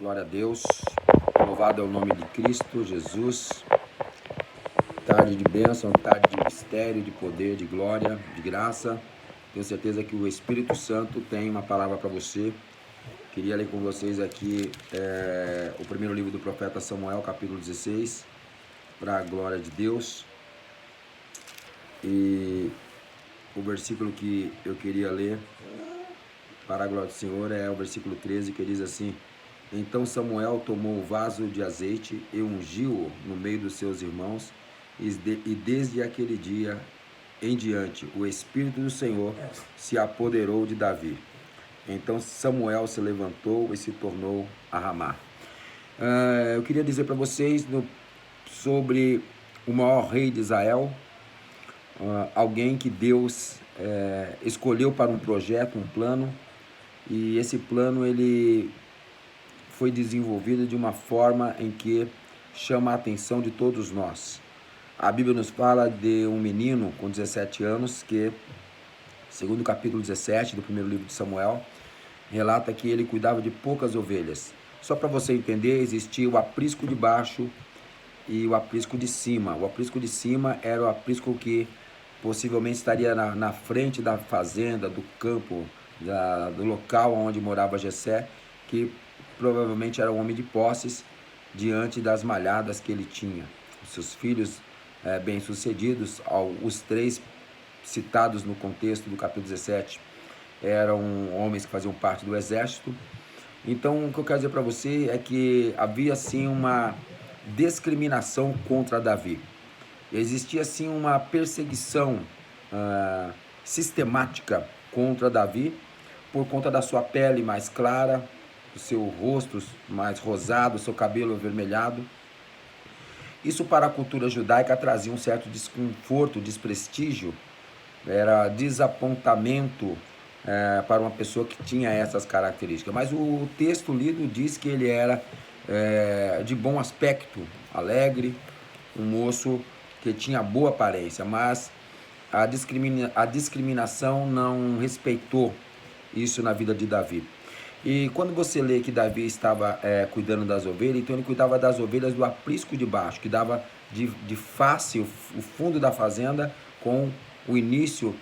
Glória a Deus, louvado é o nome de Cristo Jesus. Tarde de bênção, tarde de mistério, de poder, de glória, de graça. Tenho certeza que o Espírito Santo tem uma palavra para você. Queria ler com vocês aqui o primeiro livro do profeta Samuel, capítulo 16, para a glória de Deus. E o versículo que eu queria ler para a glória do Senhor é o versículo 13, que diz assim: Então Samuel tomou o vaso de azeite e ungiu-o no meio dos seus irmãos, e desde aquele dia em diante o Espírito do Senhor se apoderou de Davi. Então Samuel se levantou e se tornou a Ramá. Eu queria dizer para vocês sobre o maior rei de Israel, alguém que Deus escolheu para um projeto, um plano, e esse plano ele foi desenvolvido de uma forma em que chama a atenção de todos nós. A Bíblia nos fala de um menino com 17 anos que, segundo o capítulo 17 do primeiro livro de Samuel, relata que ele cuidava de poucas ovelhas. Só para você entender, existia o aprisco de baixo e o aprisco de cima. O aprisco de cima era o aprisco que possivelmente estaria na frente da fazenda, do campo, do local onde morava Jessé, que provavelmente era um homem de posses diante das malhadas que ele tinha. Os seus filhos bem-sucedidos, os três citados no contexto do capítulo 17, eram homens que faziam parte do exército. Então, o que eu quero dizer para você é que havia, sim, uma discriminação contra Davi. Existia, sim, uma perseguição sistemática contra Davi, por conta da sua pele mais clara, do seu rosto mais rosado, seu cabelo avermelhado. Isso para a cultura judaica trazia um certo desconforto, desprestígio, era desapontamento para uma pessoa que tinha essas características. Mas o texto lido diz que ele era de bom aspecto, alegre, um moço que tinha boa aparência, mas a discriminação não respeitou isso na vida de Davi. E quando você lê que Davi estava cuidando das ovelhas, então ele cuidava das ovelhas do aprisco de baixo, que dava de face o fundo da fazenda com o início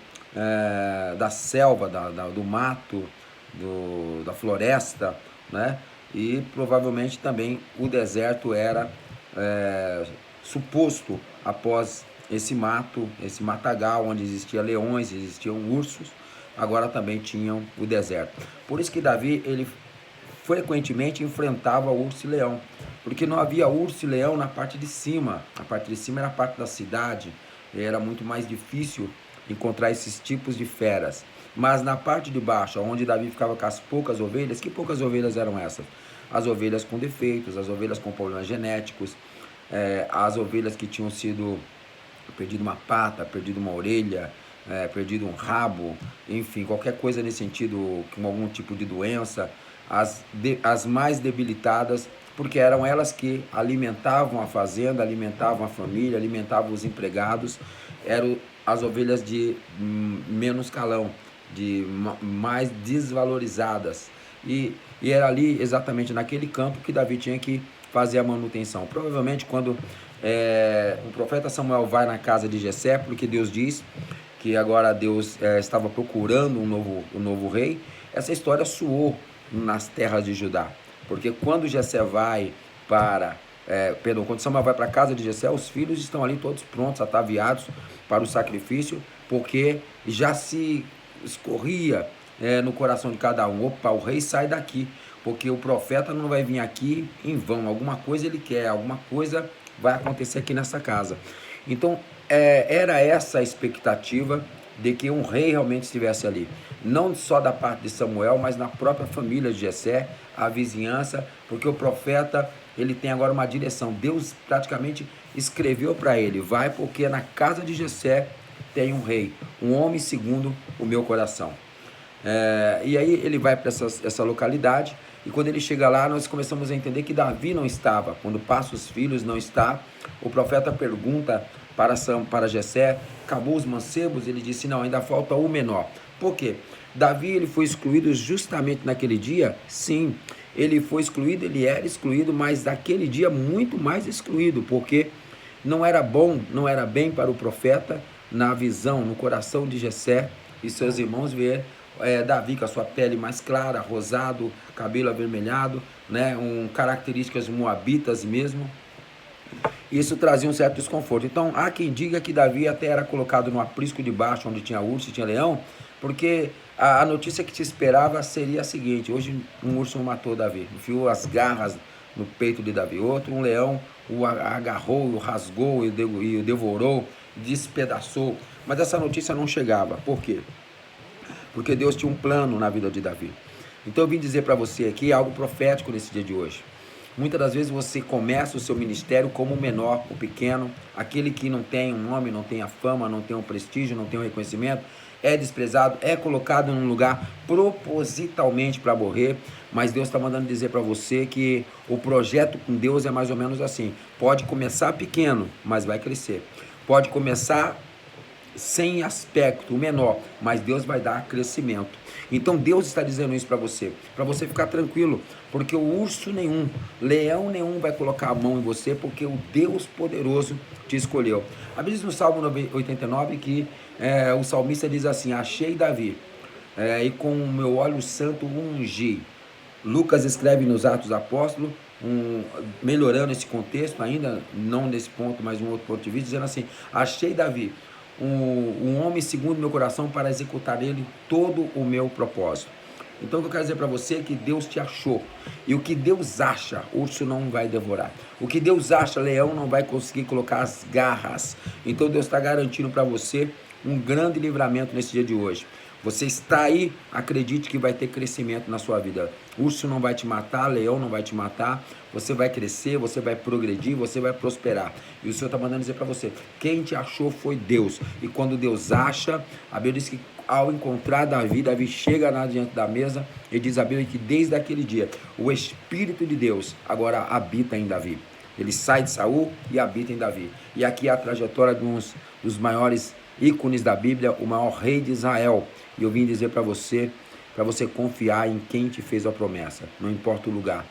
da selva, do mato, da floresta, né? E provavelmente também o deserto era suposto após esse mato, esse matagal, onde existiam leões, existiam ursos, agora também tinham o deserto. Por isso que Davi, ele frequentemente enfrentava o urso e leão, porque não havia urso e leão na parte de cima. A parte de cima era a parte da cidade, era muito mais difícil encontrar esses tipos de feras. Mas na parte de baixo, onde Davi ficava com as poucas ovelhas, que poucas ovelhas eram essas? As ovelhas com defeitos, as ovelhas com problemas genéticos, as ovelhas que tinham sido perdido uma pata, perdido uma orelha, perdido um rabo, enfim, qualquer coisa nesse sentido, com algum tipo de doença, as mais debilitadas, porque eram elas que alimentavam a fazenda, alimentavam a família, alimentavam os empregados, eram as ovelhas de menos calão, de mais desvalorizadas, e era ali, exatamente naquele campo, que Davi tinha que fazer a manutenção. Provavelmente quando o profeta Samuel vai na casa de Jessé, porque Deus diz que agora Deus estava procurando um novo rei, essa história soou nas terras de Judá, porque quando Jessé vai quando Samuel vai para a casa de Jessé, os filhos estão ali todos prontos, ataviados para o sacrifício, porque já se escorria no coração de cada um: opa, o rei sai daqui, porque o profeta não vai vir aqui em vão, alguma coisa ele quer, alguma coisa vai acontecer aqui nessa casa. Então era essa a expectativa de que um rei realmente estivesse ali, não só da parte de Samuel, mas na própria família de Jessé, a vizinhança, porque o profeta, ele tem agora uma direção. Deus praticamente escreveu para ele: vai, porque na casa de Jessé tem um rei, um homem segundo o meu coração. E aí ele vai para essa localidade, e quando ele chega lá, nós começamos a entender que Davi não estava. Quando passa os filhos, não está. O profeta pergunta para Jessé: acabou os mancebos? Ele disse: não, ainda falta o menor. Por quê? Davi, ele foi excluído justamente naquele dia? Sim, ele foi excluído, ele era excluído, mas daquele dia muito mais excluído, porque não era bom, não era bem para o profeta, na visão, no coração de Jessé e seus irmãos, ver Davi com a sua pele mais clara, rosado, cabelo avermelhado, né, características moabitas mesmo. Isso trazia um certo desconforto. Então, há quem diga que Davi até era colocado no aprisco de baixo, onde tinha urso e tinha leão, porque a notícia que se esperava seria a seguinte: hoje um urso matou Davi, enfiou as garras no peito de Davi. Outro, um leão o agarrou, o rasgou e o devorou, despedaçou. Mas essa notícia não chegava. Por quê? Porque Deus tinha um plano na vida de Davi. Então eu vim dizer para você aqui algo profético nesse dia de hoje. Muitas das vezes você começa o seu ministério como o menor, o pequeno, aquele que não tem um nome, não tem a fama, não tem o prestígio, não tem o reconhecimento, é desprezado, é colocado num lugar propositalmente para morrer, mas Deus está mandando dizer para você que o projeto com Deus é mais ou menos assim. Pode começar pequeno, mas vai crescer. Pode começar sem aspecto, menor, mas Deus vai dar crescimento. Então Deus está dizendo isso para você ficar tranquilo, porque o urso nenhum, leão nenhum vai colocar a mão em você, porque o Deus poderoso te escolheu. A Bíblia diz no Salmo 89 que o salmista diz assim: achei Davi, e com o meu óleo santo ungi. Lucas escreve nos Atos dos Apóstolos, melhorando esse contexto ainda, não nesse ponto, mas um outro ponto de vista, dizendo assim: achei Davi, um homem segundo meu coração, para executar nele todo o meu propósito. Então o que eu quero dizer para você é que Deus te achou. E o que Deus acha, urso não vai devorar. O que Deus acha, leão não vai conseguir colocar as garras. Então Deus está garantindo para você um grande livramento nesse dia de hoje. Você está aí, acredite que vai ter crescimento na sua vida. Urso não vai te matar, leão não vai te matar. Você vai crescer, você vai progredir, você vai prosperar. E o Senhor está mandando dizer para você: quem te achou foi Deus. E quando Deus acha, a Bíblia diz que ao encontrar Davi, Davi chega lá diante da mesa e diz a Bíblia que desde aquele dia o Espírito de Deus agora habita em Davi. Ele sai de Saul e habita em Davi. E aqui é a trajetória de dos maiores ícones da Bíblia, o maior rei de Israel. E eu vim dizer para você confiar em quem te fez a promessa. Não importa o lugar,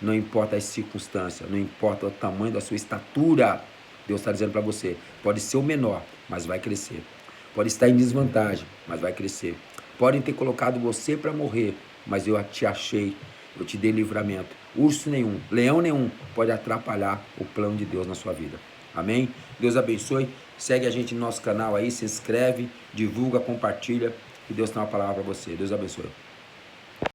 não importa as circunstâncias, não importa o tamanho da sua estatura. Deus está dizendo para você: pode ser o menor, mas vai crescer. Pode estar em desvantagem, mas vai crescer. Podem ter colocado você para morrer, mas eu te achei, eu te dei livramento. Urso nenhum, leão nenhum pode atrapalhar o plano de Deus na sua vida. Amém? Deus abençoe. Segue a gente no nosso canal aí, se inscreve, divulga, compartilha. Que Deus tem uma palavra para você. Deus abençoe.